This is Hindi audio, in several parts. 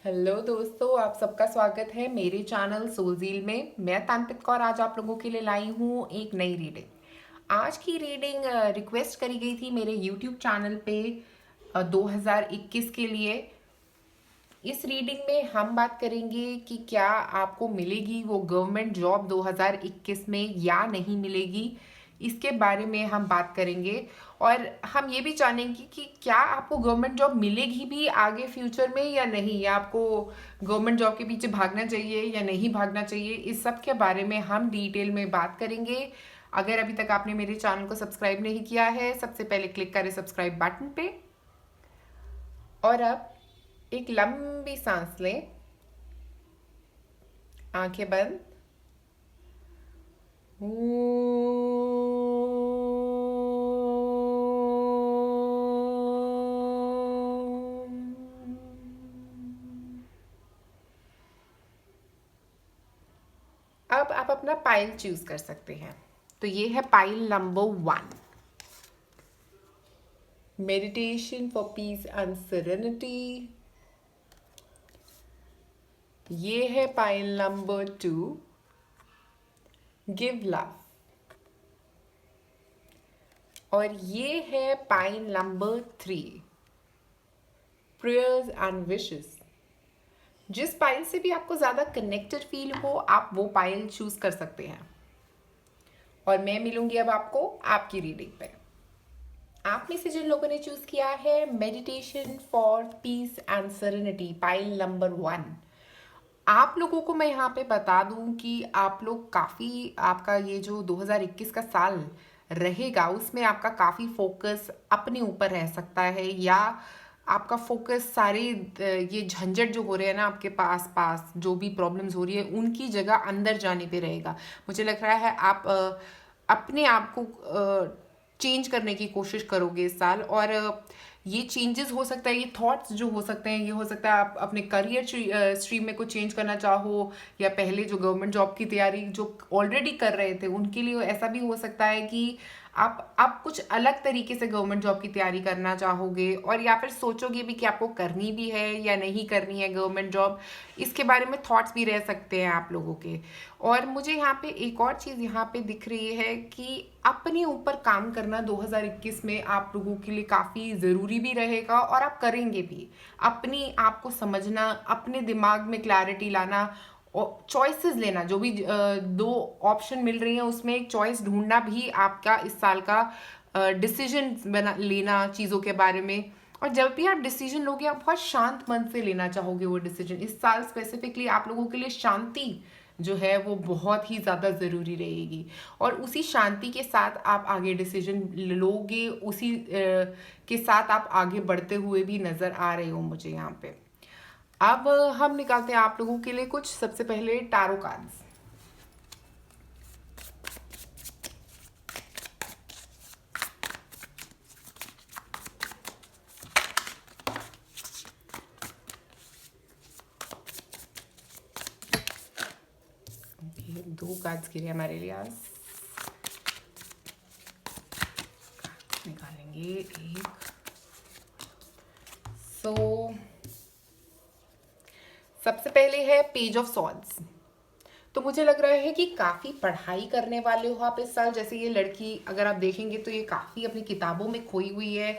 हेलो दोस्तों, आप सबका स्वागत है मेरे चैनल सोलजील में। मैं तांत्रिक कौर आज आप लोगों के लिए लाई हूँ एक नई रीडिंग। आज की रीडिंग रिक्वेस्ट करी गई थी मेरे यूट्यूब चैनल पे 2021 के लिए। इस रीडिंग में हम बात करेंगे कि क्या आपको मिलेगी वो गवर्नमेंट जॉब 2021 में या नहीं मिलेगी। इसके बारे में हम बात करेंगे और हम ये भी जानेंगे कि क्या आपको गवर्नमेंट जॉब मिलेगी भी आगे फ्यूचर में या नहीं, या आपको गवर्नमेंट जॉब के पीछे भागना चाहिए या नहीं भागना चाहिए। इस सब के बारे में हम डिटेल में बात करेंगे। अगर अभी तक आपने मेरे चैनल को सब्सक्राइब नहीं किया है, सबसे पहले क्लिक करें सब्सक्राइब बटन पे। और अब एक लंबी सांस लें, आंखें बंद। अब आप अपना पाइल चूज कर सकते हैं। तो ये है pile number 1, meditation for piece and serenity. ये है पाइल नंबर 2, गिव लव। और ये है pile number 3, prayers and wishes. जिस पाइल से भी आपको ज़्यादा कनेक्टेड फील हो, आप वो पाइल चूज कर सकते हैं। और मैं मिलूंगी अब आपको आपकी रीडिंग पे। आप में से जिन लोगों ने चूज किया है meditation for piece and serenity, pile number 1, आप लोगों को मैं यहाँ पे बता दूं कि आप लोग काफ़ी, आपका ये जो 2021 का साल रहेगा उसमें आपका काफ़ी फोकस अपने ऊपर रह सकता है, या आपका फोकस सारे ये झंझट जो हो रहे हैं ना आपके पास पास, जो भी प्रॉब्लम्स हो रही है उनकी जगह अंदर जाने पे रहेगा। मुझे लग रहा है आप अपने आप को चेंज करने की कोशिश करोगे इस साल। और ये चेंजेस हो सकता है, ये थॉट्स जो हो सकते हैं, ये हो सकता है आप अपने करियर स्ट्रीम में कुछ चेंज करना चाहो, या पहले जो गवर्नमेंट जॉब की तैयारी जो ऑलरेडी कर रहे थे उनके लिए ऐसा भी हो सकता है कि आप कुछ अलग तरीके से गवर्नमेंट जॉब की तैयारी करना चाहोगे, और या फिर सोचोगे भी कि आपको करनी भी है या नहीं करनी है गवर्नमेंट जॉब। इसके बारे में थॉट्स भी रह सकते हैं आप लोगों के। और मुझे यहाँ पे एक और चीज़ यहाँ पे दिख रही है कि अपने ऊपर काम करना 2021 में आप लोगों के लिए काफ़ी ज़रूरी भी रहेगा, और आप करेंगे भी। अपनी आप को समझना, अपने दिमाग में क्लैरिटी लाना, और चॉइसेस लेना, जो भी दो ऑप्शन मिल रही हैं उसमें एक चॉइस ढूंढना भी आपका इस साल का डिसीजन बना लेना चीज़ों के बारे में। और जब भी आप डिसीजन लोगे आप बहुत शांत मन से लेना चाहोगे वो डिसीजन। इस साल स्पेसिफिकली आप लोगों के लिए शांति जो है वो बहुत ही ज़्यादा ज़रूरी रहेगी, और उसी शांति के साथ आप आगे डिसीजन लोगे, उसी के साथ आप आगे बढ़ते हुए भी नज़र आ रहे हो मुझे यहाँ पे। अब हम निकालते हैं आप लोगों के लिए कुछ, सबसे पहले टैरो कार्ड्स। दो कार्ड्स गिरे हमारे लिए आज, निकालेंगे एक। सो सबसे पहले है पेज ऑफ सॉर्ड्स। तो मुझे लग रहा है कि काफ़ी पढ़ाई करने वाले हो आप इस साल। जैसे ये लड़की अगर आप देखेंगे तो ये काफ़ी अपनी किताबों में खोई हुई है,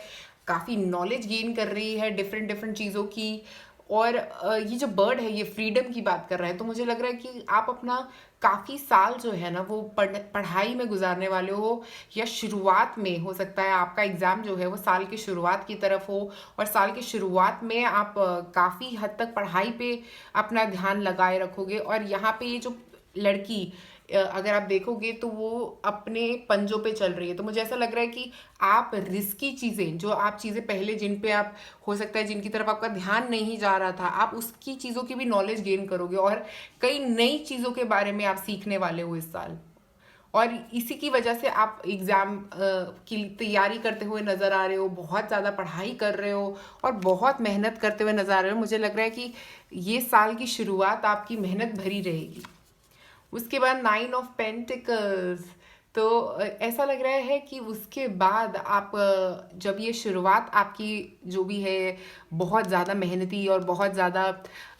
काफ़ी नॉलेज गेन कर रही है डिफरेंट डिफरेंट चीज़ों की। और ये जो बर्ड है ये फ्रीडम की बात कर रहा है। तो मुझे लग रहा है कि आप अपना काफ़ी साल जो है ना वो पढ़ाई में गुजारने वाले हो, या शुरुआत में हो सकता है आपका एग्ज़ाम जो है वो साल की शुरुआत की तरफ हो, और साल की शुरुआत में आप काफ़ी हद तक पढ़ाई पे अपना ध्यान लगाए रखोगे। और यहाँ पे ये जो लड़की अगर आप देखोगे तो वो अपने पंजों पे चल रही है। तो मुझे ऐसा लग रहा है कि आप रिस्की चीज़ें, जो आप चीज़ें पहले जिन पे आप हो सकता है जिनकी तरफ आपका ध्यान नहीं जा रहा था, आप उसकी चीज़ों की भी नॉलेज गेन करोगे, और कई नई चीज़ों के बारे में आप सीखने वाले हो इस साल। और इसी की वजह से आप एग्ज़ाम की तैयारी करते हुए नज़र आ रहे हो, बहुत ज़्यादा पढ़ाई कर रहे हो और बहुत मेहनत करते हुए नज़र आ रहे हो। मुझे लग रहा है कि ये साल की शुरुआत आपकी मेहनत भरी रहेगी। उसके बाद 9 ऑफ पेंटिकल्स। तो ऐसा लग रहा है कि उसके बाद आप जब ये शुरुआत आपकी जो भी है बहुत ज़्यादा मेहनती और बहुत ज़्यादा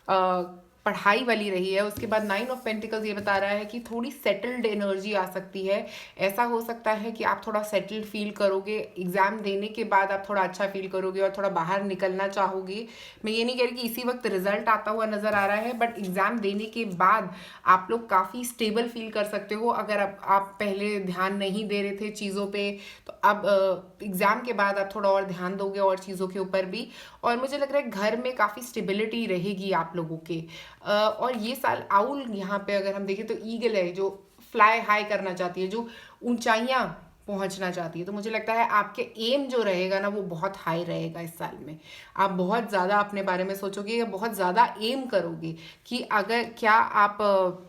पढ़ाई वाली रही है। उसके बाद 9 ऑफ पेंटिकल्स ये बता रहा है कि थोड़ी सेटल्ड एनर्जी आ सकती है। ऐसा हो सकता है कि आप थोड़ा सेटल्ड फील करोगे, एग्ज़ाम देने के बाद आप थोड़ा अच्छा फील करोगे और थोड़ा बाहर निकलना चाहोगे। मैं ये नहीं कह रही कि इसी वक्त रिजल्ट आता हुआ नज़र आ रहा है, बट एग्ज़ाम देने के बाद आप लोग काफ़ी स्टेबल फील कर सकते हो। अगर आप पहले ध्यान नहीं दे रहे थे चीज़ों पे, तो अब एग्ज़ाम के बाद आप थोड़ा और ध्यान दोगे और चीज़ों के ऊपर भी। और मुझे लग रहा है घर में काफ़ी स्टेबिलिटी रहेगी आप लोगों के। और ये साल आउल यहाँ पे अगर हम देखें तो ईगल है जो फ्लाई हाई करना चाहती है, जो ऊंचाइयाँ पहुंचना चाहती है। तो मुझे लगता है आपके एम जो रहेगा ना वो बहुत हाई रहेगा इस साल में। आप बहुत ज़्यादा अपने बारे में सोचोगे या बहुत ज़्यादा एम करोगे कि अगर क्या आप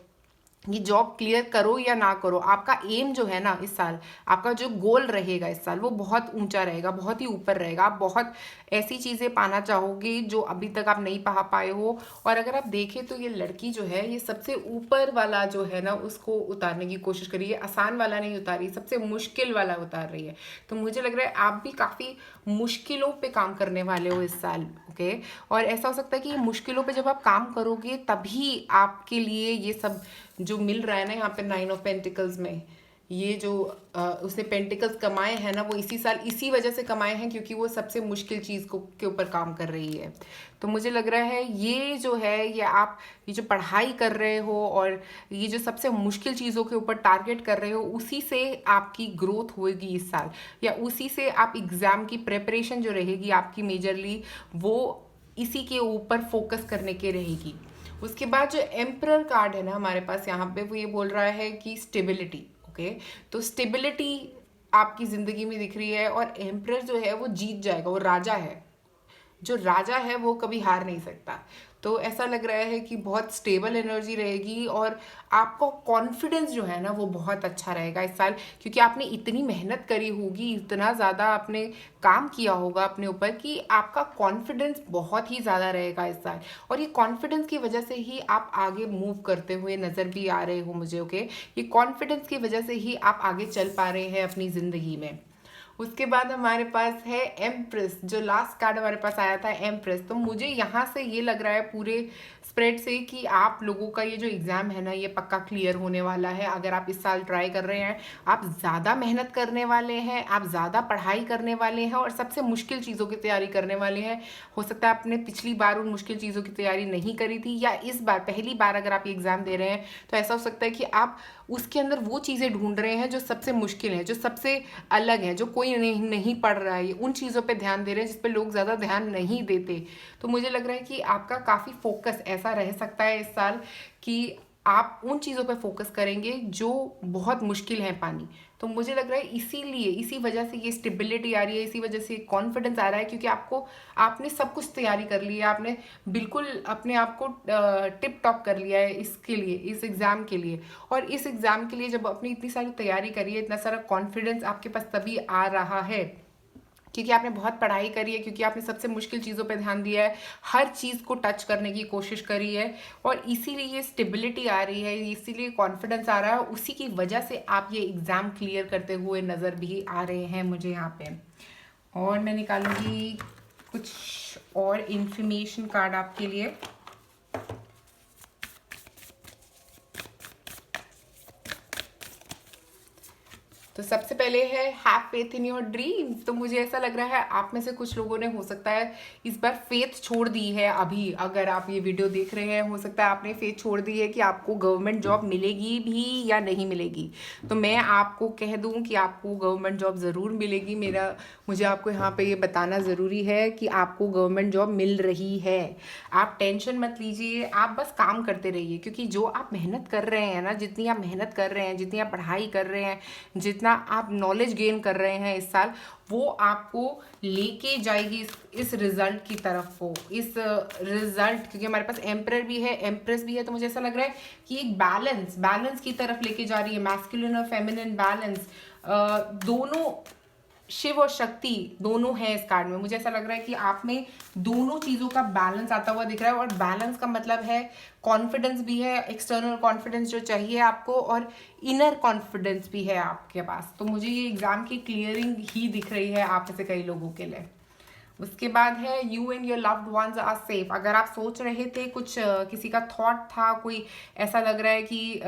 ये जॉब क्लियर करो या ना करो। आपका एम जो है ना इस साल, आपका जो गोल रहेगा इस साल वो बहुत ऊंचा रहेगा, बहुत ही ऊपर रहेगा। आप बहुत ऐसी चीज़ें पाना चाहोगे जो अभी तक आप नहीं पा पाए हो। और अगर आप देखें तो ये लड़की जो है ये सबसे ऊपर वाला जो है ना उसको उतारने की कोशिश करी है, आसान वाला नहीं उतारी, सबसे मुश्किल वाला उतार रही है। तो मुझे लग रहा है आप भी काफ़ी मुश्किलों पे काम करने वाले हो इस साल, ओके। और ऐसा हो सकता है कि ये मुश्किलों पे जब आप काम करोगे तभी आपके लिए ये सब जो मिल रहा है ना यहाँ पे 9 ऑफ पेंटिकल्स में, ये जो उसने पेंटिकल्स कमाए हैं ना वो इसी साल इसी वजह से कमाए हैं क्योंकि वो सबसे मुश्किल चीज़ को के ऊपर काम कर रही है। तो मुझे लग रहा है ये जो है ये आप ये जो पढ़ाई कर रहे हो और ये जो सबसे मुश्किल चीज़ों के ऊपर टारगेट कर रहे हो उसी से आपकी ग्रोथ होगी इस साल, या उसी से आप एग्ज़ाम की प्रेपरेशन जो रहेगी आपकी मेजरली वो इसी के ऊपर फोकस करने के रहेगी। उसके बाद जो एम्परर कार्ड है ना हमारे पास यहाँ पे वो ये बोल रहा है कि स्टेबिलिटी, ओके। तो स्टेबिलिटी आपकी ज़िंदगी में दिख रही है और एम्परर जो है वो जीत जाएगा, वो राजा है। जो राजा है वो कभी हार नहीं सकता। तो ऐसा लग रहा है कि बहुत स्टेबल एनर्जी रहेगी और आपका कॉन्फिडेंस जो है ना वो बहुत अच्छा रहेगा इस साल, क्योंकि आपने इतनी मेहनत करी होगी, इतना ज़्यादा आपने काम किया होगा अपने ऊपर कि आपका कॉन्फिडेंस बहुत ही ज़्यादा रहेगा इस साल। और ये कॉन्फिडेंस की वजह से ही आप आगे मूव करते हुए नज़र भी आ रहे हो मुझे, ओके। ये कॉन्फिडेंस की वजह से ही आप आगे चल पा रहे हैं अपनी ज़िंदगी में। उसके बाद हमारे पास है एम्प्रेस, जो लास्ट कार्ड हमारे पास आया था एम्प्रेस। तो मुझे यहाँ से ये लग रहा है पूरे स्प्रेड से कि आप लोगों का ये जो एग्ज़ाम है ना ये पक्का क्लियर होने वाला है। अगर आप इस साल ट्राई कर रहे हैं, आप ज़्यादा मेहनत करने वाले हैं, आप ज़्यादा पढ़ाई करने वाले हैं और सबसे मुश्किल चीज़ों की तैयारी करने वाले हैं। हो सकता है आपने पिछली बार उन मुश्किल चीज़ों की तैयारी नहीं करी थी, या इस बार पहली बार अगर आप ये एग्ज़ाम दे रहे हैं तो ऐसा हो सकता है कि आप उसके अंदर वो चीज़ें ढूंढ रहे हैं जो सबसे मुश्किल है, जो सबसे अलग है, जो कोई नहीं पढ़ रहा है। उन चीज़ों पे ध्यान दे रहे हैं जिस पे लोग ज़्यादा ध्यान नहीं देते। तो मुझे लग रहा है कि आपका काफ़ी फोकस ऐसा रह सकता है इस साल कि आप उन चीज़ों पे फोकस करेंगे जो बहुत मुश्किल है पानी। तो मुझे लग रहा है इसीलिए इसी वजह से ये स्टेबिलिटी आ रही है, इसी वजह से कॉन्फिडेंस आ रहा है, क्योंकि आपने सब कुछ तैयारी कर ली है, आपने बिल्कुल अपने आप को टिप टॉप कर लिया है इसके लिए, इस एग्ज़ाम के लिए। और इस एग्ज़ाम के लिए जब अपनी इतनी सारी तैयारी करी है, इतना सारा कॉन्फिडेंस आपके पास तभी आ रहा है क्योंकि आपने बहुत पढ़ाई करी है, क्योंकि आपने सबसे मुश्किल चीज़ों पे ध्यान दिया है, हर चीज़ को टच करने की कोशिश करी है। और इसीलिए स्टेबिलिटी आ रही है, इसीलिए कॉन्फिडेंस आ रहा है, उसी की वजह से आप ये एग्ज़ाम क्लियर करते हुए नज़र भी आ रहे हैं मुझे यहाँ पे। और मैं निकालूंगी कुछ और इन्फॉर्मेशन कार्ड आपके लिए। तो सबसे पहले है have faith in your dreams. तो मुझे ऐसा लग रहा है आप में से कुछ लोगों ने हो सकता है इस बार फेथ छोड़ दी है। अभी अगर आप ये वीडियो देख रहे हैं हो सकता है आपने फेथ छोड़ दी है कि आपको गवर्नमेंट जॉब मिलेगी भी या नहीं मिलेगी। तो मैं आपको कह दूं कि आपको गवर्नमेंट जॉब ज़रूर मिलेगी। मुझे आपको यहाँ पे ये बताना ज़रूरी है कि आपको गवर्नमेंट जॉब मिल रही है। आप टेंशन मत लीजिए, आप बस काम करते रहिए, क्योंकि जो आप मेहनत कर रहे हैं ना, जितनी आप मेहनत कर रहे हैं, जितनी आप पढ़ाई कर रहे हैं, जितना आप नॉलेज गेन कर रहे हैं इस साल, वो आपको लेके जाएगी इस रिजल्ट की तरफ को, इस रिजल्ट, क्योंकि हमारे पास एम्परर भी है, एम्प्रेस भी है। तो मुझे ऐसा लग रहा है कि एक बैलेंस की तरफ लेके जा रही है, मैस्कुलिन और फेमिनिन बैलेंस, दोनों शिव और शक्ति दोनों हैं इस कार्ड में। मुझे ऐसा लग रहा है कि आप में दोनों चीज़ों का बैलेंस आता हुआ दिख रहा है। और बैलेंस का मतलब है कॉन्फिडेंस भी है, एक्सटर्नल कॉन्फिडेंस जो चाहिए आपको, और इनर कॉन्फिडेंस भी है आपके पास। तो मुझे ये एग्ज़ाम की क्लियरिंग ही दिख रही है आप में से कई लोगों के लिए। उसके बाद है you and your loved ones are safe. अगर आप सोच रहे थे कुछ किसी का थॉट था, कोई ऐसा लग रहा है कि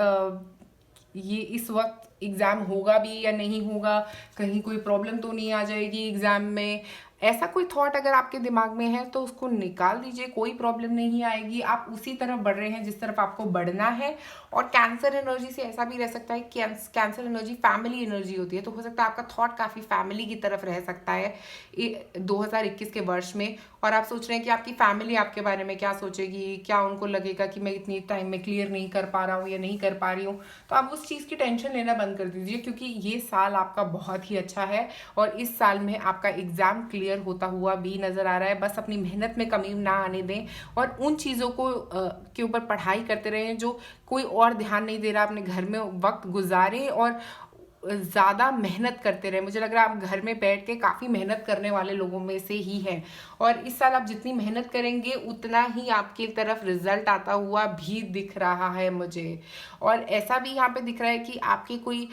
ये इस वक्त एग्ज़ाम होगा भी या नहीं होगा, कहीं कोई प्रॉब्लम तो नहीं आ जाएगी एग्ज़ाम में, ऐसा कोई थॉट अगर आपके दिमाग में है तो उसको निकाल दीजिए, कोई प्रॉब्लम नहीं आएगी। आप उसी तरफ बढ़ रहे हैं जिस तरफ आपको बढ़ना है। और कैंसर एनर्जी से ऐसा भी रह सकता है कि कैंसर एनर्जी फैमिली एनर्जी होती है, तो हो सकता है आपका थॉट काफ़ी फैमिली की तरफ रह सकता है 2021 के वर्ष में। और आप सोच रहे हैं कि आपकी फैमिली आपके बारे में क्या सोचेगी, क्या उनको लगेगा कि मैं इतनी टाइम में क्लियर नहीं कर पा रहा हूँ या नहीं कर पा रही हूँ। तो आप उस चीज़ की टेंशन लेना बंद कर दीजिए, क्योंकि ये साल आपका बहुत ही अच्छा है और इस साल में आपका एग्ज़ाम क्लियर होता हुआ भी नज़र आ रहा है। बस अपनी मेहनत में कमी ना आने दें और उन चीज़ों को के ऊपर पढ़ाई करते रहें जो कोई और ध्यान नहीं दे रहा। अपने घर में वक्त गुजारें और ज़्यादा मेहनत करते रहे। मुझे लग रहा है आप घर में बैठ के काफ़ी मेहनत करने वाले लोगों में से ही हैं और इस साल आप जितनी मेहनत करेंगे उतना ही आपकी तरफ रिजल्ट आता हुआ भी दिख रहा है मुझे। और ऐसा भी यहाँ पे दिख रहा है कि आपके कोई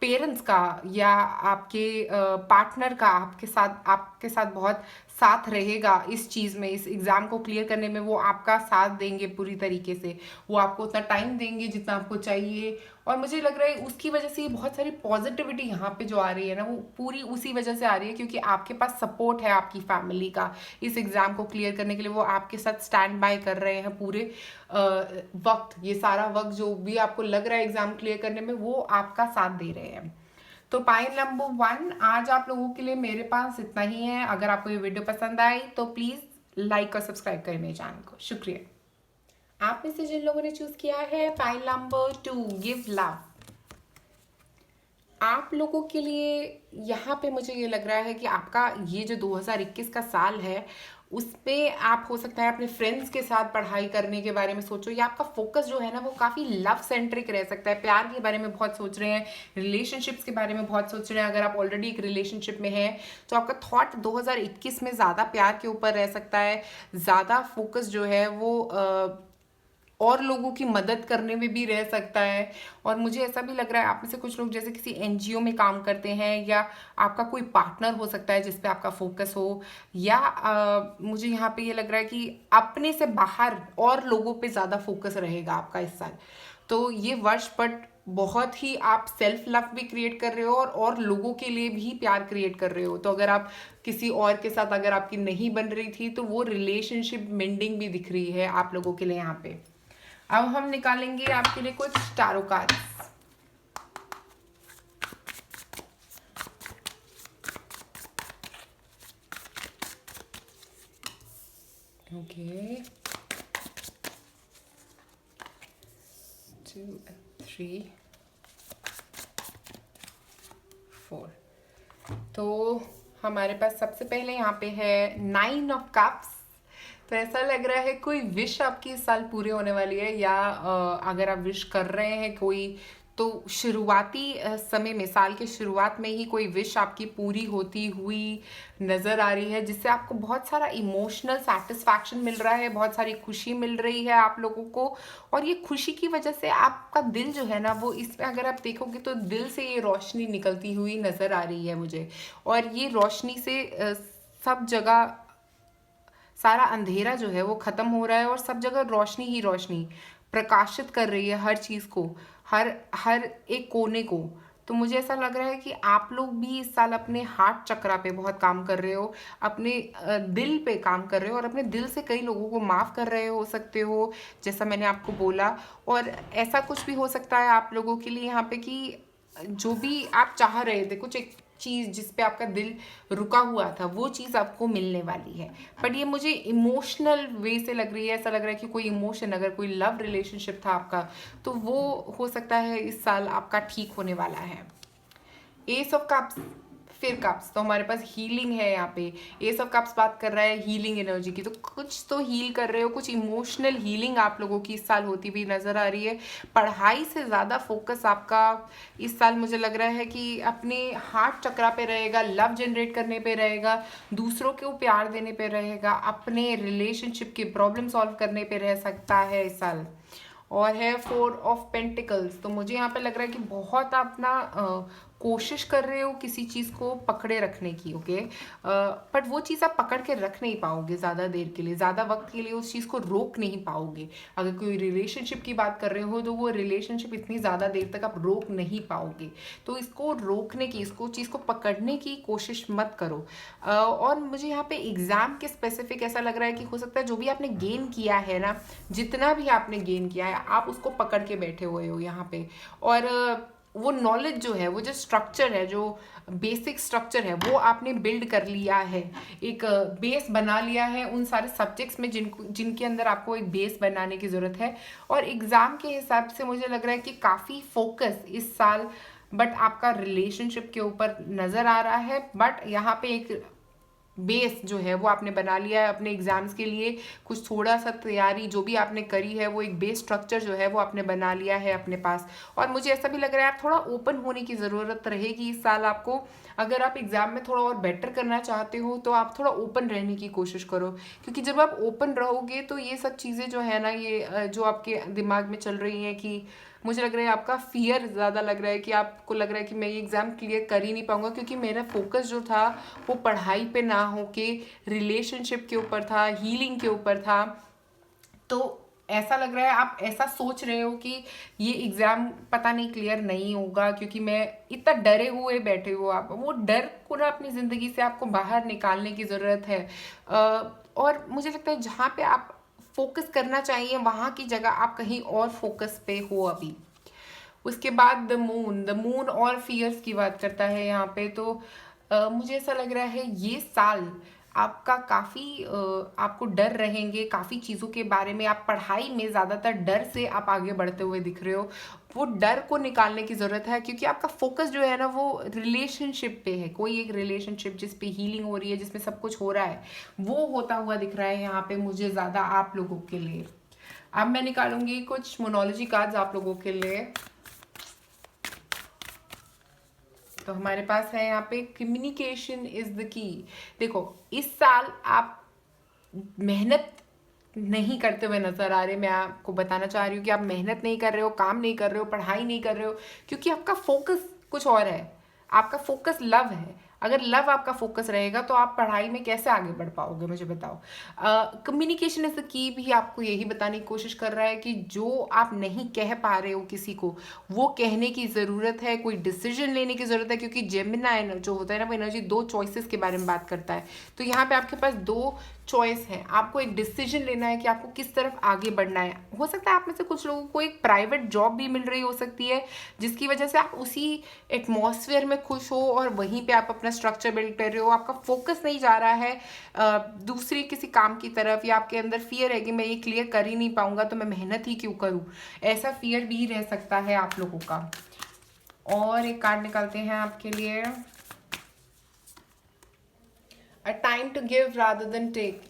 पेरेंट्स का या आपके पार्टनर का आपके साथ बहुत साथ रहेगा इस चीज़ में, इस एग्ज़ाम को क्लियर करने में। वो आपका साथ देंगे पूरी तरीके से, वो आपको उतना टाइम देंगे जितना आपको चाहिए। और मुझे लग रहा है उसकी वजह से बहुत सारी पॉजिटिविटी यहाँ पे जो आ रही है ना, वो पूरी उसी वजह से आ रही है क्योंकि आपके पास सपोर्ट है आपकी फैमिली का इस एग्ज़ाम को क्लियर करने के लिए। वो आपके साथ स्टैंड बाय कर रहे हैं पूरे वक्त, ये सारा वक्त जो भी आपको लग रहा है एग्ज़ाम क्लियर करने में, वो आपका साथ दे रहे हैं। तो पाइल नंबर 1 आज आप लोगों के लिए मेरे पास इतना ही है। अगर आपको ये वीडियो पसंद आई तो प्लीज़ लाइक और सब्सक्राइब करें मेरे चैनल को। शुक्रिया। आप में से जिन लोगों ने चूज़ किया है पाइल नंबर 2 गिव लव, आप लोगों के लिए यहाँ पे मुझे ये लग रहा है कि आपका ये जो 2021 का साल है उसमें आप हो सकता है अपने फ्रेंड्स के साथ पढ़ाई करने के बारे में सोचो, या आपका फोकस जो है ना वो काफ़ी लव सेंट्रिक रह सकता है। प्यार के बारे में बहुत सोच रहे हैं, रिलेशनशिप्स के बारे में बहुत सोच रहे हैं। अगर आप ऑलरेडी एक रिलेशनशिप में हैं तो आपका थॉट 2021 में ज़्यादा प्यार के ऊपर रह सकता है, ज़्यादा फोकस जो है वो और लोगों की मदद करने में भी रह सकता है। और मुझे ऐसा भी लग रहा है आप में से कुछ लोग जैसे किसी एनजीओ में काम करते हैं, या आपका कोई पार्टनर हो सकता है जिस पे आपका फोकस हो, या मुझे यहाँ पे ये लग रहा है कि अपने से बाहर और लोगों पे ज़्यादा फोकस रहेगा आपका इस साल। तो ये वर्ष बट बहुत ही आप सेल्फ लव भी क्रिएट कर रहे हो और लोगों के लिए भी प्यार क्रिएट कर रहे हो। तो अगर आप किसी और के साथ अगर आपकी नहीं बन रही थी तो वो रिलेशनशिप मेंडिंग भी दिख रही है आप लोगों के लिए यहाँ पे। अब हम निकालेंगे आपके लिए कुछ टारो कार्ड्स। ओके, 2 3 4। तो हमारे पास सबसे पहले यहाँ पे है 9 ऑफ कप्स। तो ऐसा लग रहा है कोई विश आपकी इस साल पूरे होने वाली है, या अगर आप विश कर रहे हैं कोई तो शुरुआती समय में, साल के शुरुआत में ही कोई विश आपकी पूरी होती हुई नज़र आ रही है, जिससे आपको बहुत सारा इमोशनल सेटिस्फैक्शन मिल रहा है, बहुत सारी खुशी मिल रही है आप लोगों को। और ये खुशी की वजह से आपका दिल जो है ना वो इसमें अगर आप देखोगे तो दिल से ये रोशनी निकलती हुई नज़र आ रही है मुझे। और ये रोशनी से सब जगह सारा अंधेरा जो है वो ख़त्म हो रहा है और सब जगह रोशनी ही रोशनी प्रकाशित कर रही है हर चीज़ को, हर एक कोने को। तो मुझे ऐसा लग रहा है कि आप लोग भी इस साल अपने हार्ट चक्रा पे बहुत काम कर रहे हो, अपने दिल पे काम कर रहे हो और अपने दिल से कई लोगों को माफ़ कर रहे हो सकते हो, जैसा मैंने आपको बोला। और ऐसा कुछ भी हो सकता है आप लोगों के लिए यहाँ पे कि जो भी आप चाह रहे थे, कुछ एक चीज़ जिस पे आपका दिल रुका हुआ था, वो चीज़ आपको मिलने वाली है। बट ये मुझे इमोशनल वे से लग रही है, ऐसा लग रहा है कि कोई इमोशन, अगर कोई लव रिलेशनशिप था आपका तो वो हो सकता है इस साल आपका ठीक होने वाला है। एस ऑफ कप्स, फिर कप्स, तो हमारे पास हीलिंग है यहाँ पे। एस ऑफ कप्स बात कर रहा है हीलिंग एनर्जी की, तो कुछ तो हील कर रहे हो, कुछ इमोशनल हीलिंग आप लोगों की इस साल होती हुई नज़र आ रही है। पढ़ाई से ज़्यादा फोकस आपका इस साल मुझे लग रहा है कि अपने हार्ट चक्रा पे रहेगा, लव जनरेट करने पे रहेगा, दूसरों को प्यार देने पे रहेगा, अपने रिलेशनशिप के प्रॉब्लम सॉल्व करने पे रह सकता है इस साल। और है 4 ऑफ पेंटिकल्स, तो मुझे यहाँ पे लग रहा है कि बहुत अपना कोशिश कर रहे हो किसी चीज़ को पकड़े रखने की, ओके, बट वो चीज़ आप पकड़ के रख नहीं पाओगे ज़्यादा देर के लिए, ज़्यादा वक्त के लिए उस चीज़ को रोक नहीं पाओगे। अगर कोई रिलेशनशिप की बात कर रहे हो तो वो रिलेशनशिप इतनी ज़्यादा देर तक आप रोक नहीं पाओगे। तो इसको रोकने की, इसको चीज़ को पकड़ने की कोशिश मत करो। और मुझे यहाँ पे एग्ज़ाम के स्पेसिफिक ऐसा लग रहा है कि हो सकता है जो भी आपने गेन किया है ना, जितना भी आपने गेन किया है, आप उसको पकड़ के बैठे हुए हो यहाँ पे। और वो नॉलेज जो है, वो जो स्ट्रक्चर है, जो बेसिक स्ट्रक्चर है, वो आपने बिल्ड कर लिया है, एक बेस बना लिया है उन सारे सब्जेक्ट्स में जिनके अंदर आपको एक बेस बनाने की ज़रूरत है। और एग्ज़ाम के हिसाब से मुझे लग रहा है कि काफ़ी फोकस इस साल बट आपका रिलेशनशिप के ऊपर नज़र आ रहा है। बट यहाँ पे एक बेस जो है वो आपने बना लिया है अपने एग्जाम्स के लिए। कुछ थोड़ा सा तैयारी जो भी आपने करी है, वो एक बेस स्ट्रक्चर जो है वो आपने बना लिया है अपने पास। और मुझे ऐसा भी लग रहा है आप थोड़ा ओपन होने की ज़रूरत रहेगी इस साल आपको। अगर आप एग्ज़ाम में थोड़ा और बेटर करना चाहते हो तो आप थोड़ा ओपन रहने की कोशिश करो, क्योंकि जब आप ओपन रहोगे तो ये सब चीज़ें जो है ना, ये जो आपके दिमाग में चल रही हैं कि मुझे लग रहा है आपका फियर ज़्यादा लग रहा है कि आपको लग रहा है कि मैं ये एग्ज़ाम क्लियर कर ही नहीं पाऊंगा, क्योंकि मेरा फोकस जो था वो पढ़ाई पे ना हो के रिलेशनशिप के ऊपर था, हीलिंग के ऊपर था। तो ऐसा लग रहा है आप ऐसा सोच रहे हो कि ये एग्ज़ाम पता नहीं क्लियर नहीं होगा, क्योंकि मैं इतना डरे हुए बैठे हो आप। वो डर को ना अपनी ज़िंदगी से आपको बाहर निकालने की ज़रूरत है। और मुझे लगता है जहाँ पे आप फोकस करना चाहिए वहाँ की जगह आप कहीं और फोकस पे हो अभी। उसके बाद द मून और फियर्स की बात करता है यहाँ पे। तो मुझे ऐसा लग रहा है ये साल आपका काफ़ी आपको डर रहेंगे काफ़ी चीज़ों के बारे में। आप पढ़ाई में ज़्यादातर डर से आप आगे बढ़ते हुए दिख रहे हो। वो डर को निकालने की ज़रूरत है, क्योंकि आपका फोकस जो है ना वो रिलेशनशिप पे है। कोई एक रिलेशनशिप जिस पे हीलिंग हो रही है, जिसमें सब कुछ हो रहा है, वो होता हुआ दिख रहा है यहाँ पे मुझे ज़्यादा आप लोगों के लिए। अब मैं निकालूंगी कुछ मोनोलॉजी कार्ड्स आप लोगों के लिए। तो हमारे पास है यहाँ पे कम्युनिकेशन इज द की। देखो इस साल आप मेहनत नहीं करते हुए नजर आ रहे। मैं आपको बताना चाह रही हूँ कि आप मेहनत नहीं कर रहे हो, काम नहीं कर रहे हो, पढ़ाई नहीं कर रहे हो, क्योंकि आपका फोकस कुछ और है। आपका फोकस लव है। अगर लव आपका फोकस रहेगा तो आप पढ़ाई में कैसे आगे बढ़ पाओगे, मुझे बताओ। कम्युनिकेशन इज द की भी आपको यही बताने की कोशिश कर रहा है कि जो आप नहीं कह पा रहे हो किसी को, वो कहने की ज़रूरत है। कोई डिसीजन लेने की ज़रूरत है, क्योंकि जेमिनी जो होता है ना वो एनर्जी दो चॉइसेस के बारे में बात करता है। तो यहाँ पे आपके पास दो चॉइस है, आपको एक डिसीजन लेना है कि आपको किस तरफ आगे बढ़ना है। हो सकता है आप में से कुछ लोगों को एक प्राइवेट जॉब भी मिल रही हो सकती है, जिसकी वजह से आप उसी एटमॉस्फेयर में खुश हो और वहीं पे आप अपना स्ट्रक्चर बिल्ड कर रहे हो। आपका फोकस नहीं जा रहा है दूसरी किसी काम की तरफ, या आपके अंदर फियर है कि मैं ये क्लियर कर ही नहीं पाऊंगा तो मैं मेहनत ही क्यों करूँ। ऐसा फियर भी रह सकता है आप लोगों का। और एक कार्ड निकालते हैं आपके लिए, a time to give rather than take.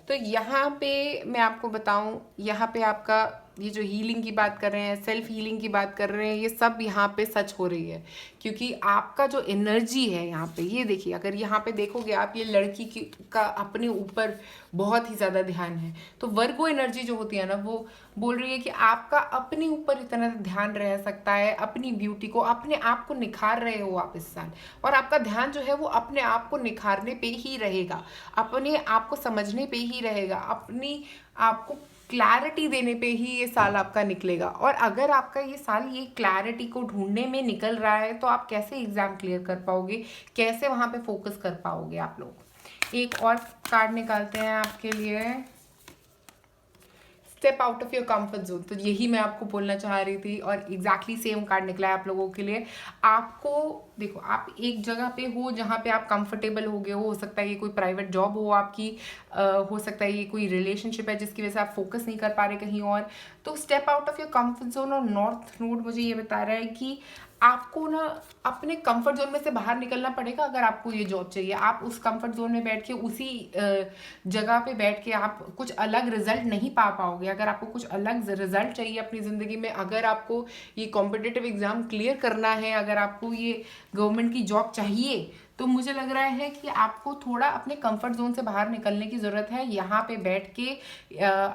तो यहाँ पे मैं आपको बताऊँ, यहाँ पे आपका ये जो हीलिंग की बात कर रहे हैं, सेल्फ हीलिंग की बात कर रहे हैं, ये सब यहाँ पे सच हो रही है। क्योंकि आपका जो एनर्जी है यहाँ पे, ये देखिए, अगर यहाँ पे देखोगे आप, ये लड़की की का अपने ऊपर बहुत ही ज़्यादा ध्यान है। तो वर्गो एनर्जी जो होती है ना, वो बोल रही है कि आपका अपने ऊपर इतना ध्यान रह सकता है, अपनी ब्यूटी को, अपने आप को निखार रहे हो आप इस साल। और आपका ध्यान जो है वो अपने आप को निखारने पे ही रहेगा, अपने आप को समझने पे ही रहेगा, अपनी आपको क्लैरिटी देने पे ही ये साल आपका निकलेगा। और अगर आपका ये साल ये क्लैरिटी को ढूंढने में निकल रहा है तो आप कैसे एग्जाम क्लियर कर पाओगे, कैसे वहाँ पे फोकस कर पाओगे आप लोग। एक और कार्ड निकालते हैं आपके लिए, step out of your comfort zone. तो यही मैं आपको बोलना चाह रही थी, और एग्जैक्टली सेम कार्ड निकला है आप लोगों के लिए। आपको देखो, आप एक जगह पे हो जहाँ पे आप कंफर्टेबल हो गए हो सकता है ये कोई प्राइवेट जॉब हो आपकी, हो सकता है ये कोई रिलेशनशिप है जिसकी वजह से आप फोकस नहीं कर पा रहे कहीं और। तो step out of your comfort zone. और नॉर्थ नोड मुझे ये बता रहा है कि आपको ना अपने कंफर्ट जोन में से बाहर निकलना पड़ेगा। अगर आपको ये जॉब चाहिए, आप उस कंफर्ट जोन में बैठ के उसी जगह पे बैठ के आप कुछ अलग रिजल्ट नहीं पा पाओगे। अगर आपको कुछ अलग रिजल्ट चाहिए अपनी ज़िंदगी में, अगर आपको ये कॉम्पिटिटिव एग्ज़ाम क्लियर करना है, अगर आपको ये गवर्नमेंट की जॉब चाहिए, तो मुझे लग रहा है कि आपको थोड़ा अपने कंफर्ट जोन से बाहर निकलने की ज़रूरत है। यहाँ पे बैठ के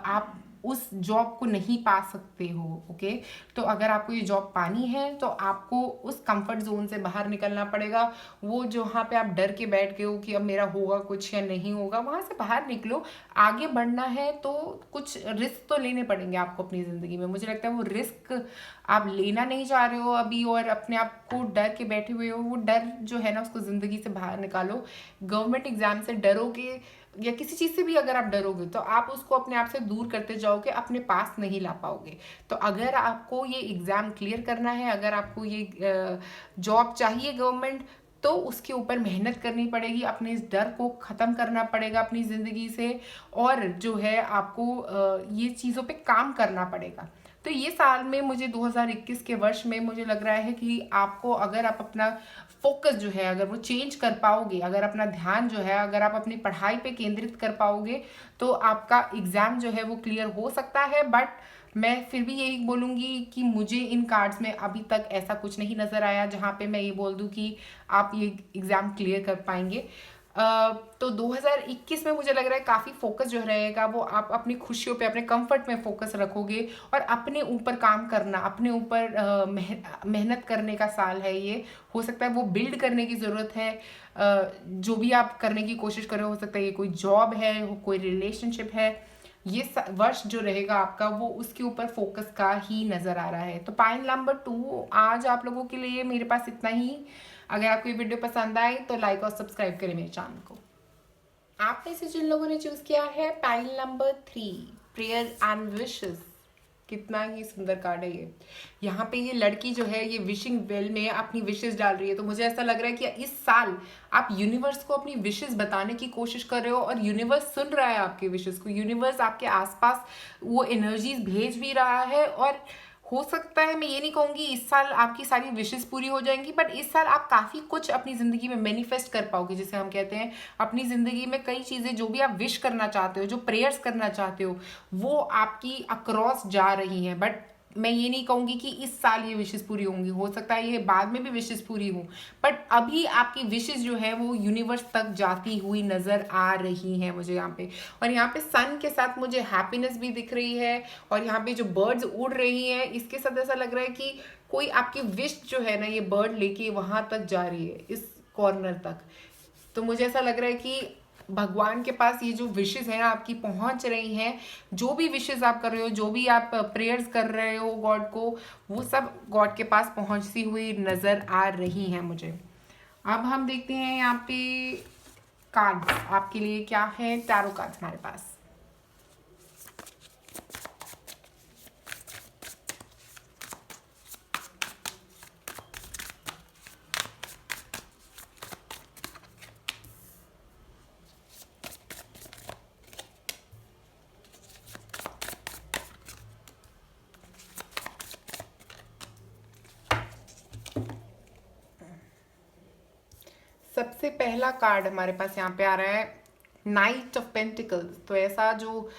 आप उस जॉब को नहीं पा सकते हो। ओके, तो अगर आपको ये जॉब पानी है तो आपको उस कंफर्ट जोन से बाहर निकलना पड़ेगा। वो जहाँ पे आप डर के बैठ गए हो कि अब मेरा होगा कुछ या नहीं होगा, वहाँ से बाहर निकलो। आगे बढ़ना है तो कुछ रिस्क तो लेने पड़ेंगे आपको अपनी ज़िंदगी में। मुझे लगता है वो रिस्क आप लेना नहीं चाह रहे हो अभी और अपने आप को डर के बैठे हुए हो, वो डर जो है ना उसको ज़िंदगी से बाहर निकालो। गवर्नमेंट एग्जाम से डरोगे या किसी चीज़ से भी अगर आप डरोगे तो आप उसको अपने आप से दूर करते जाओगे, अपने पास नहीं ला पाओगे। तो अगर आपको ये एग्ज़ाम क्लियर करना है, अगर आपको ये जॉब चाहिए गवर्नमेंट, तो उसके ऊपर मेहनत करनी पड़ेगी, अपने इस डर को ख़त्म करना पड़ेगा अपनी ज़िंदगी से, और जो है आपको ये चीज़ों पे काम करना पड़ेगा। तो ये साल में मुझे 2021 के वर्ष में मुझे लग रहा है कि आपको, अगर आप अपना फोकस जो है अगर वो चेंज कर पाओगे, अगर अपना ध्यान जो है अगर आप अपनी पढ़ाई पे केंद्रित कर पाओगे, तो आपका एग्ज़ाम जो है वो क्लियर हो सकता है। बट मैं फिर भी यही बोलूँगी कि मुझे इन कार्ड्स में अभी तक ऐसा कुछ नहीं नज़र आया जहाँ पे मैं ये बोल दूँ कि आप ये एग्ज़ाम क्लियर कर पाएंगे। तो 2021 में मुझे लग रहा है काफ़ी फोकस जो रहेगा वो आप अपनी खुशियों पे, अपने कंफर्ट में फोकस रखोगे और अपने ऊपर काम करना, अपने ऊपर मेहनत करने का साल है ये। हो सकता है वो बिल्ड करने की ज़रूरत है। जो भी आप करने की कोशिश कर रहे हो सकता है ये कोई जॉब है, कोई रिलेशनशिप है, ये वर्ष जो रहेगा आपका वो उसके ऊपर फोकस का ही नज़र आ रहा है। तो पाइल नंबर 2 आज आप लोगों के लिए मेरे पास इतना ही। अगर आपको ये वीडियो पसंद आए तो लाइक और सब्सक्राइब करें मेरे चैनल को। आप में से जिन लोगों ने चूज किया है pile number 3 prayer and wishes, कितना ही सुंदर कार्ड है ये। यहाँ पे ये लड़की जो है ये विशिंग वेल में अपनी विशेस डाल रही है। तो मुझे ऐसा लग रहा है कि इस साल आप यूनिवर्स को अपनी विशेस बताने की कोशिश कर रहे हो और यूनिवर्स सुन रहा है आपके विशेस को। यूनिवर्स आपके आसपास वो एनर्जीज भेज भी रहा है। और हो सकता है, मैं ये नहीं कहूँगी इस साल आपकी सारी विशेस पूरी हो जाएंगी, बट इस साल आप काफ़ी कुछ अपनी ज़िंदगी में मैनिफेस्ट कर पाओगे। जिसे हम कहते हैं अपनी ज़िंदगी में कई चीज़ें जो भी आप विश करना चाहते हो, जो प्रेयर्स करना चाहते हो, वो आपकी अक्रॉस जा रही हैं। बट मैं ये नहीं कहूँगी कि इस साल ये विशेस पूरी होंगी, हो सकता है ये बाद में भी विशेस पूरी हों, बट अभी आपकी विशेस जो है वो यूनिवर्स तक जाती हुई नज़र आ रही हैं मुझे यहाँ पे। और यहाँ पे सन के साथ मुझे हैप्पीनेस भी दिख रही है, और यहाँ पे जो बर्ड्स उड़ रही हैं इसके साथ ऐसा लग रहा है कि कोई आपकी विश जो है ना ये बर्ड लेके वहाँ तक जा रही है, इस कॉर्नर तक। तो मुझे ऐसा लग रहा है कि भगवान के पास ये जो विशेस हैं आपकी पहुंच रही हैं। जो भी विशेस आप कर रहे हो, जो भी आप प्रेयर्स कर रहे हो गॉड को, वो सब गॉड के पास पहुंचती हुई नज़र आ रही हैं मुझे। अब हम देखते हैं यहाँ पे कार्ड्स आपके लिए क्या है। टैरो कार्ड्स हमारे पास। सबसे पहला कार्ड हमारे पास यहाँ पे आ रहा है नाइट ऑफ पेंटिकल्स। तो ऐसा जो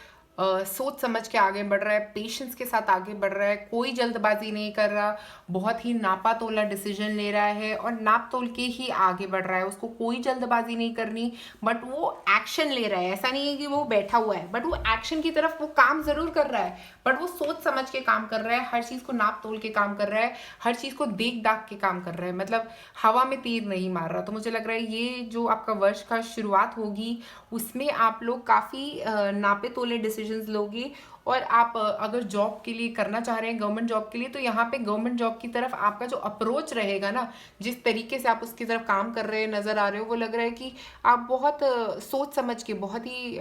सोच समझ के आगे बढ़ रहा है, पेशेंस के साथ आगे बढ़ रहा है, कोई जल्दबाजी नहीं कर रहा, बहुत ही नापा तोला डिसीजन ले रहा है और नाप तोल के ही आगे बढ़ रहा है। उसको कोई जल्दबाजी नहीं करनी, बट वो एक्शन ले रहा है। ऐसा नहीं है कि वो बैठा हुआ है, बट वो एक्शन की तरफ वो काम जरूर कर रहा है, बट वो सोच समझ के काम कर रहा है, हर चीज़ को नाप तोल के काम कर रहा है, हर चीज़ को देख दाख के काम कर रहा है, मतलब हवा में तीर नहीं मार रहा। तो मुझे लग रहा है ये जो आपका वर्ष का शुरुआत होगी उसमें आप लोग काफ़ी नापे तोले डिसीजंस लोगे। और आप अगर जॉब के लिए करना चाह रहे हैं, गवर्नमेंट जॉब के लिए, तो यहाँ पे गवर्नमेंट जॉब की तरफ आपका जो अप्रोच रहेगा ना, जिस तरीके से आप उसकी तरफ काम कर रहे हैं, नज़र आ रहे हो, वो लग रहा है कि आप बहुत सोच समझ के, बहुत ही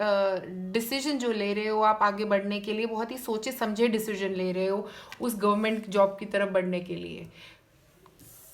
डिसीजन जो ले रहे हो आप आगे बढ़ने के लिए, बहुत ही सोचे समझे डिसीजन ले रहे हो उस गवर्नमेंट जॉब की तरफ बढ़ने के लिए।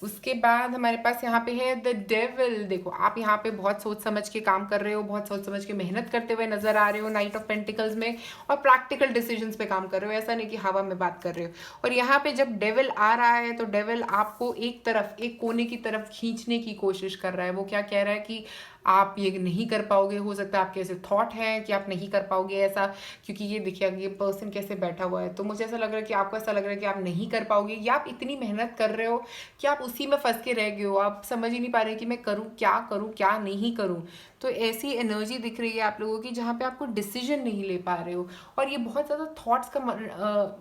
उसके बाद हमारे पास यहाँ पे है द डेविल। देखो आप यहाँ पे बहुत सोच समझ के काम कर रहे हो, बहुत सोच समझ के मेहनत करते हुए नजर आ रहे हो नाइट ऑफ पेंटिकल्स में, और प्रैक्टिकल डिसीजंस पे काम कर रहे हो, ऐसा नहीं कि हवा में बात कर रहे हो। और यहाँ पे जब डेविल आ रहा है तो डेविल आपको एक तरफ, एक कोने की तरफ खींचने की कोशिश कर रहा है। वो क्या कह रहा है कि आप ये नहीं कर पाओगे, हो सकता है आपके ऐसे थॉट हैं कि आप नहीं कर पाओगे ऐसा, क्योंकि ये देखिए ये पर्सन कैसे बैठा हुआ है। तो मुझे ऐसा लग रहा है कि आपको ऐसा लग रहा है कि आप नहीं कर पाओगे, या आप इतनी मेहनत कर रहे हो कि आप उसी में फंस के रह गए हो, आप समझ ही नहीं पा रहे कि मैं करूँ क्या नहीं करूँ। तो ऐसी एनर्जी दिख रही है आप लोगों की जहाँ पे आपको डिसीजन नहीं ले पा रहे हो, और ये बहुत ज़्यादा थॉट्स का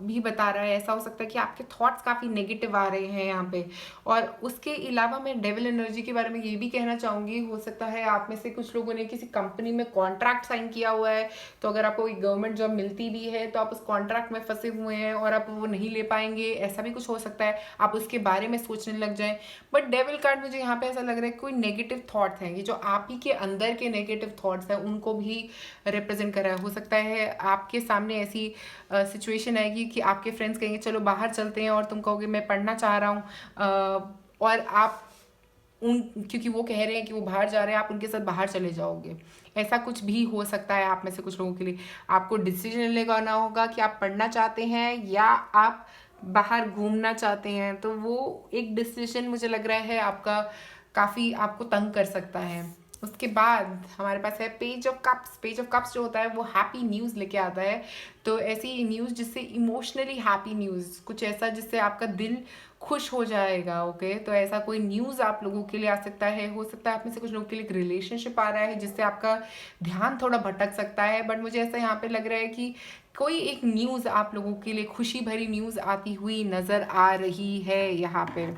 भी बता रहा है। ऐसा हो सकता है कि आपके थॉट्स काफ़ी नेगेटिव आ रहे हैं यहाँ पे। और उसके अलावा मैं डेविल एनर्जी के बारे में ये भी कहना चाहूँगी, हो सकता है आप में से कुछ लोगों ने किसी कंपनी में कॉन्ट्रैक्ट साइन किया हुआ है, तो अगर आपको कोई गवर्नमेंट जॉब मिलती भी है तो आप उस कॉन्ट्रैक्ट में फंसे हुए हैं और आप वो नहीं ले पाएंगे, ऐसा भी कुछ हो सकता है। आप उसके बारे में सोचने लग जाएं। बट डेविल कार्ड मुझे यहाँ पे ऐसा लग रहा है कोई नेगेटिव थॉट्स हैं, ये जो आप ही के अंदर के नेगेटिव थॉट्स हैं उनको भी रिप्रेजेंट कर रहा है। हो सकता है आपके सामने ऐसी सिचुएशन आएगी कि आपके फ्रेंड्स कहेंगे चलो बाहर चलते हैं, और तुम कहोगे मैं पढ़ना चाह रहा हूँ, और आप क्योंकि वो कह रहे हैं कि वो बाहर जा रहे हैं, आप उनके साथ बाहर चले जाओगे। ऐसा कुछ भी हो सकता है आप में से कुछ लोगों के लिए। आपको डिसीजन लेना होगा कि आप पढ़ना चाहते हैं या आप बाहर घूमना चाहते हैं। तो वो एक डिसीजन मुझे लग रहा है आपका काफ़ी आपको तंग कर सकता है। उसके बाद हमारे पास है page of cups. Page of cups जो होता है वो हैप्पी न्यूज़ लेके आता है। तो ऐसी न्यूज़ जिससे इमोशनली हैप्पी न्यूज़, कुछ ऐसा जिससे आपका दिल खुश हो जाएगा। ओके, तो ऐसा कोई न्यूज़ आप लोगों के लिए आ सकता है। हो सकता है आप में से कुछ लोगों के लिए एक रिलेशनशिप आ रहा है जिससे आपका ध्यान थोड़ा भटक सकता है। बट मुझे ऐसा यहाँ पे लग रहा है कि कोई एक न्यूज़ आप लोगों के लिए खुशी भरी न्यूज़ आती हुई नज़र आ रही है यहाँ पे।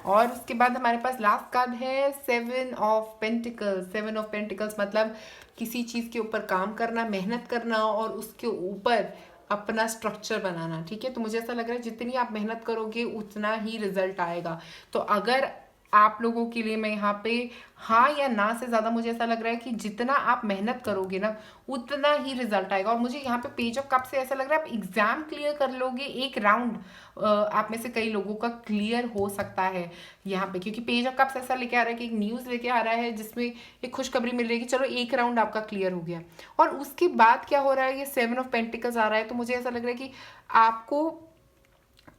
और उसके बाद हमारे पास लास्ट कार्ड है 7 ऑफ पेंटिकल्स। 7 ऑफ पेंटिकल्स मतलब किसी चीज़ के ऊपर काम करना, मेहनत करना और उसके ऊपर अपना स्ट्रक्चर बनाना। ठीक है, तो मुझे ऐसा लग रहा है जितनी आप मेहनत करोगे उतना ही रिजल्ट आएगा। तो अगर आप लोगों के लिए मैं यहाँ पे हाँ या ना से ज़्यादा मुझे ऐसा लग रहा है कि जितना आप मेहनत करोगे ना उतना ही रिजल्ट आएगा। और मुझे यहाँ पे पेज ऑफ कप से ऐसा लग रहा है आप एग्जाम क्लियर कर लोगे, एक राउंड आप में से कई लोगों का क्लियर हो सकता है यहाँ पे, क्योंकि पेज ऑफ कप्स ऐसा लेके आ रहा है कि एक न्यूज़ लेके आ रहा है जिसमें एक खुशखबरी मिल रही है कि चलो एक राउंड आपका क्लियर हो गया। और उसके बाद क्या हो रहा है, ये 7 ऑफ पेंटिकल्स आ रहा है। तो मुझे ऐसा लग रहा है कि आपको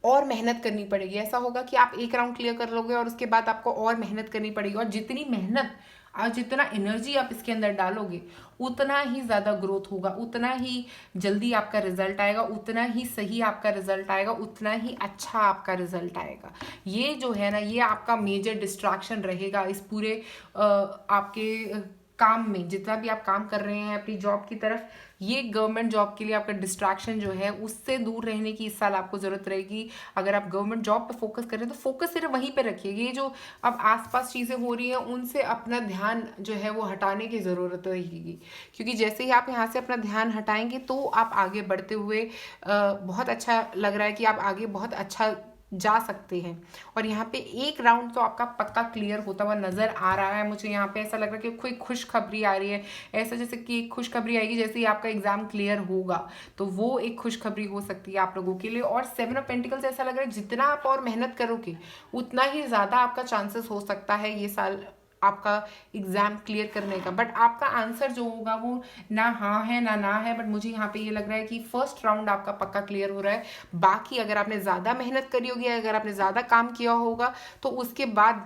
और मेहनत करनी पड़ेगी। ऐसा होगा कि आप एक राउंड क्लियर कर लोगे और उसके बाद आपको और मेहनत करनी पड़ेगी, और जितनी मेहनत और जितना एनर्जी आप इसके अंदर डालोगे उतना ही ज़्यादा ग्रोथ होगा, उतना ही जल्दी आपका रिजल्ट आएगा, उतना ही सही आपका रिजल्ट आएगा, उतना ही अच्छा आपका रिजल्ट आएगा। ये जो है ना ये आपका मेजर डिस्ट्रैक्शन रहेगा इस पूरे आपके काम में। जितना भी आप काम कर रहे हैं अपनी जॉब की तरफ, ये गवर्नमेंट जॉब के लिए आपका डिस्ट्रैक्शन जो है उससे दूर रहने की इस साल आपको ज़रूरत रहेगी। अगर आप गवर्नमेंट जॉब पे फोकस कर रहे हैं तो फोकस सिर्फ वहीं पे रखिए। ये जो अब आसपास चीज़ें हो रही हैं उनसे अपना ध्यान जो है वो हटाने की ज़रूरत रहेगी, क्योंकि जैसे ही आप यहाँ से अपना ध्यान हटाएंगे तो आप आगे बढ़ते हुए बहुत अच्छा लग रहा है कि आप आगे बहुत अच्छा जा सकते हैं। और यहाँ पे एक राउंड तो आपका पक्का क्लियर होता हुआ नज़र आ रहा है। मुझे यहाँ पे ऐसा लग रहा है कि कोई खुशखबरी आ रही है, ऐसा जैसे कि एक खुशखबरी आएगी जैसे ही आपका एग्जाम क्लियर होगा, तो वो एक खुशखबरी हो सकती है आप लोगों के लिए। और 7 ऑफ पेंटिकल्स ऐसा लग रहा है जितना आप और मेहनत करोगे उतना ही ज़्यादा आपका चांसेस हो सकता है ये साल आपका एग्जाम क्लियर करने का। बट आपका आंसर जो होगा वो ना हाँ है ना है। बट मुझे यहाँ पे ये लग रहा है कि फर्स्ट राउंड आपका पक्का क्लियर हो रहा है। बाकी अगर आपने ज़्यादा मेहनत करी होगी, अगर आपने ज़्यादा काम किया होगा तो उसके बाद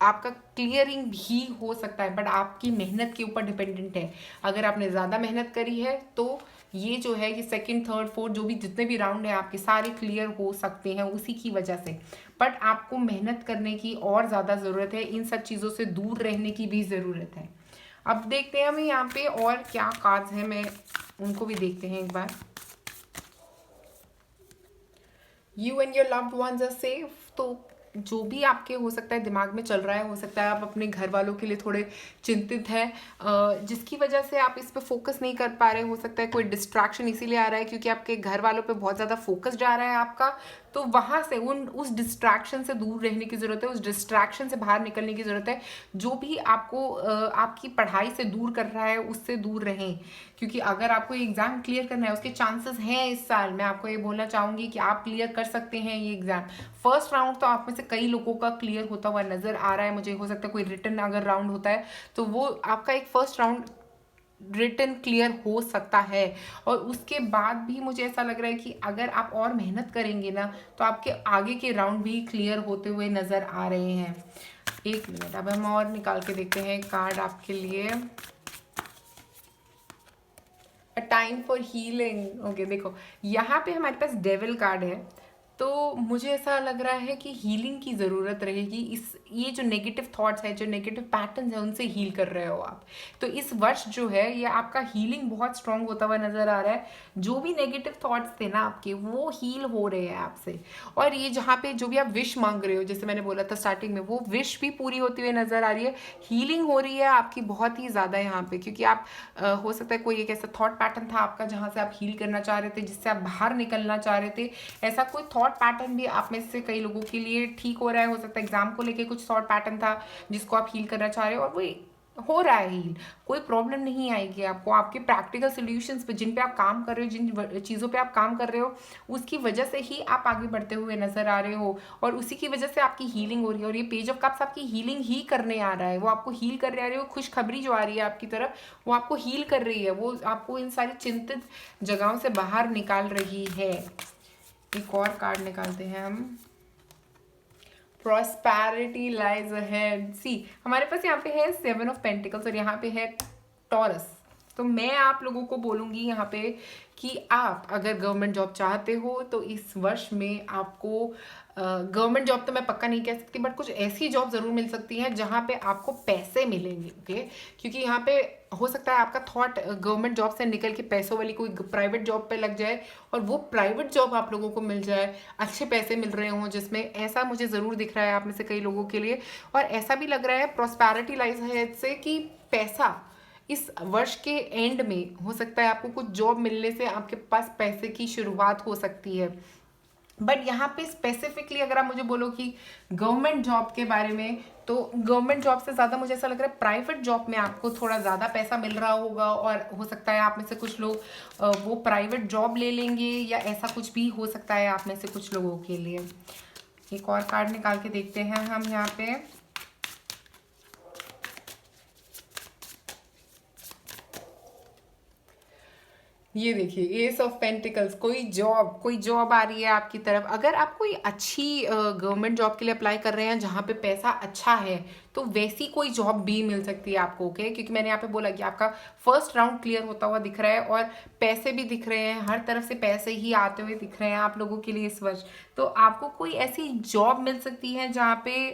आपका क्लियरिंग भी हो सकता है, बट आपकी मेहनत के ऊपर डिपेंडेंट है। अगर आपने ज़्यादा मेहनत करी है तो ये जो है कि सेकंड थर्ड फोर्थ जो भी जितने भी राउंड हैं आपके सारे क्लियर हो सकते हैं उसी की वजह से। बट आपको मेहनत करने की और ज़्यादा ज़रूरत है, इन सब चीज़ों से दूर रहने की भी ज़रूरत है। अब देखते हैं हमें यहाँ पे और क्या कार्ड्स हैं, मैं उनको भी देखते हैं एक बार। You and your loved ones are safe. तो जो भी आपके हो सकता है दिमाग में चल रहा है, हो सकता है आप अपने घर वालों के लिए थोड़े चिंतित हैं, जिसकी वजह से आप इस पे फोकस नहीं कर पा रहे। हो सकता है कोई डिस्ट्रैक्शन इसीलिए आ रहा है क्योंकि आपके घर वालों पे बहुत ज़्यादा फोकस जा रहा है आपका। तो वहाँ से उस डिस्ट्रैक्शन से दूर रहने की ज़रूरत है, उस डिस्ट्रैक्शन से बाहर निकलने की ज़रूरत है। जो भी आपको आपकी पढ़ाई से दूर कर रहा है उससे दूर रहें, क्योंकि अगर आपको एग्ज़ाम क्लियर करना है उसके चांसेस हैं इस साल। मैं आपको ये बोलना चाहूँगी कि आप क्लियर कर सकते हैं ये एग्ज़ाम। फर्स्ट राउंड तो आप में से कई लोगों का क्लियर होता हुआ नज़र आ रहा है मुझे। हो सकता है कोई रिटर्न अगर राउंड होता है तो वो आपका एक फर्स्ट राउंड रिटन क्लियर हो सकता है। और उसके बाद भी मुझे ऐसा लग रहा है कि अगर आप और मेहनत करेंगे ना तो आपके आगे के राउंड भी क्लियर होते हुए नज़र आ रहे हैं। एक मिनट, अब हम और निकाल के देखते हैं कार्ड आपके लिए। A time for healing. Okay, देखो यहाँ पे हमारे पास डेविल कार्ड है, तो मुझे ऐसा लग रहा है कि हीलिंग की ज़रूरत रहेगी। इस ये जो नेगेटिव थॉट्स है, जो नेगेटिव पैटर्न्स है, उनसे हील कर रहे हो आप। तो इस वर्ष जो है ये आपका हीलिंग बहुत स्ट्रांग होता हुआ नज़र आ रहा है। जो भी नेगेटिव थॉट्स थे ना आपके, वो हील हो रहे हैं आपसे। और ये जहाँ पे जो भी आप विश मांग रहे हो, जैसे मैंने बोला था स्टार्टिंग में, वो विश भी पूरी होती हुई नज़र आ रही है। हीलिंग हो रही है आपकी बहुत ही ज़्यादा यहाँ पे, क्योंकि आप हो सकता है कोई एक ऐसा थॉट पैटर्न था आपका जहाँ से आप हील करना चाह रहे थे, जिससे आप बाहर निकलना चाह रहे थे। ऐसा कोई थॉट पैटर्न भी आप में से कई लोगों के लिए ठीक हो रहा है। हो सकता है एग्जाम को लेके कुछ थॉट पैटर्न था जिसको आप हील करना चाह रहे हो, और वो हो रहा है हील। कोई प्रॉब्लम नहीं आएगी आपको। आपके प्रैक्टिकल सॉल्यूशंस पे, जिन पे आप काम कर रहे हो, जिन चीज़ों पे आप काम कर रहे हो, उसकी वजह से ही आप आगे बढ़ते हुए नजर आ रहे हो, और उसी की वजह से आपकी हीलिंग हो रही है। और ये पेज ऑफ कप्स आपकी हीलिंग ही करने आ रहा है। वो आपको हील करने आ रही है। वो खुशखबरी जो आ रही है आपकी तरफ, वो आपको हील कर रही है। वो आपको इन सारी चिंतित जगहों से बाहर निकाल रही है। एक और कार्ड निकालते हैं हम। Prosperity lies ahead. सी, हमारे पास यहाँ पे है 7 ऑफ पेंटिकल्स और यहाँ पे है टॉरस। तो मैं आप लोगों को बोलूँगी यहाँ पे कि आप अगर गवर्नमेंट जॉब चाहते हो तो इस वर्ष में आपको गवर्नमेंट जॉब तो मैं पक्का नहीं कह सकती, बट कुछ ऐसी जॉब ज़रूर मिल सकती है जहाँ पे आपको पैसे मिलेंगे। ओके, क्योंकि यहाँ पे हो सकता है आपका थॉट गवर्नमेंट जॉब से निकल के पैसों वाली कोई प्राइवेट जॉब पे लग जाए, और वो प्राइवेट जॉब आप लोगों को मिल जाए, अच्छे पैसे मिल रहे हों जिसमें। ऐसा मुझे ज़रूर दिख रहा है आप में से कई लोगों के लिए। और ऐसा भी लग रहा है प्रॉस्पैरिटी लाइज है से कि पैसा इस वर्ष के एंड में हो सकता है आपको कुछ जॉब मिलने से आपके पास पैसे की शुरुआत हो सकती है। बट यहाँ पे स्पेसिफिकली अगर आप मुझे बोलो कि गवर्नमेंट जॉब के बारे में, तो गवर्नमेंट जॉब से ज़्यादा मुझे ऐसा लग रहा है प्राइवेट जॉब में आपको थोड़ा ज़्यादा पैसा मिल रहा होगा। और हो सकता है आप में से कुछ लोग वो प्राइवेट जॉब ले लेंगे, या ऐसा कुछ भी हो सकता है आप में से कुछ लोगों के लिए। एक और कार्ड निकाल के देखते हैं हम यहाँ पे। ये देखिए एस ऑफ पेंटिकल्स। कोई जॉब आ रही है आपकी तरफ। अगर आप कोई अच्छी गवर्नमेंट जॉब के लिए अप्लाई कर रहे हैं जहाँ पे पैसा अच्छा है, तो वैसी कोई जॉब भी मिल सकती है आपको। ओके, क्योंकि मैंने यहाँ पे बोला कि आपका फर्स्ट राउंड क्लियर होता हुआ दिख रहा है, और पैसे भी दिख रहे हैं, हर तरफ से पैसे ही आते हुए दिख रहे हैं आप लोगों के लिए इस वर्ष। तो आपको कोई ऐसी जॉब मिल सकती है जहाँ पे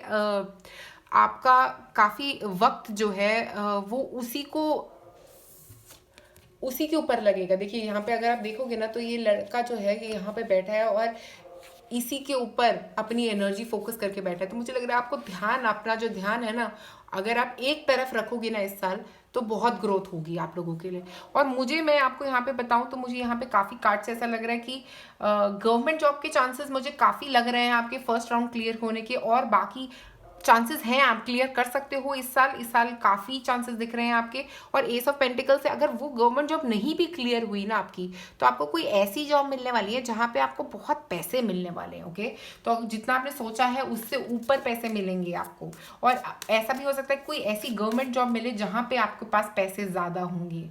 आपका काफ़ी वक्त जो है वो उसी के ऊपर लगेगा। देखिए यहाँ पे अगर आप देखोगे ना, तो ये लड़का जो है ये यहाँ पे बैठा है और इसी के ऊपर अपनी एनर्जी फोकस करके बैठा है। तो मुझे लग रहा है आपको अपना जो ध्यान है ना, अगर आप एक तरफ रखोगे ना इस साल, तो बहुत ग्रोथ होगी आप लोगों के लिए। और मैं आपको यहाँ पे बताऊँ तो मुझे यहाँ पे काफ़ी कार्ड से ऐसा लग रहा है कि गवर्नमेंट जॉब के चांसेस मुझे काफ़ी लग रहे हैं आपके फर्स्ट राउंड क्लियर होने के, और बाकी चांसेस हैं आप क्लियर कर सकते हो इस साल काफ़ी चांसेस दिख रहे हैं आपके। और एस ऑफ पेंटिकल से अगर वो गवर्नमेंट जॉब नहीं भी क्लियर हुई ना आपकी, तो आपको कोई ऐसी जॉब मिलने वाली है जहाँ पे आपको बहुत पैसे मिलने वाले हैं। ओके, तो जितना आपने सोचा है उससे ऊपर पैसे मिलेंगे आपको। और ऐसा भी हो सकता है कोई ऐसी गवर्नमेंट जॉब मिले जहाँ पे आपके पास पैसे ज़्यादा होंगे।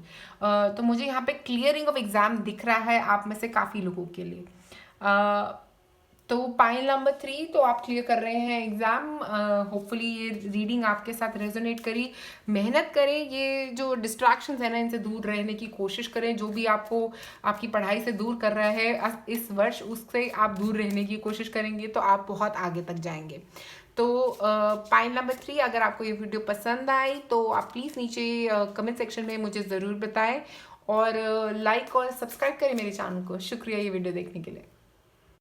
तो मुझे यहाँ पे क्लियरिंग ऑफ एग्जाम दिख रहा है आप में से काफ़ी लोगों के लिए। तो पाइल नंबर 3, तो आप क्लियर कर रहे हैं एग्ज़ाम। होपफुली ये रीडिंग आपके साथ रेजोनेट करी। मेहनत करें, ये जो डिस्ट्रैक्शंस है ना, इनसे दूर रहने की कोशिश करें। जो भी आपको आपकी पढ़ाई से दूर कर रहा है इस वर्ष, उससे आप दूर रहने की कोशिश करेंगे तो आप बहुत आगे तक जाएंगे। तो पाइल नंबर 3, अगर आपको ये वीडियो पसंद आई तो आप प्लीज़ नीचे कमेंट सेक्शन में मुझे ज़रूर बताएं, और लाइक और सब्सक्राइब करें मेरे चैनल को। शुक्रिया ये वीडियो देखने के लिए।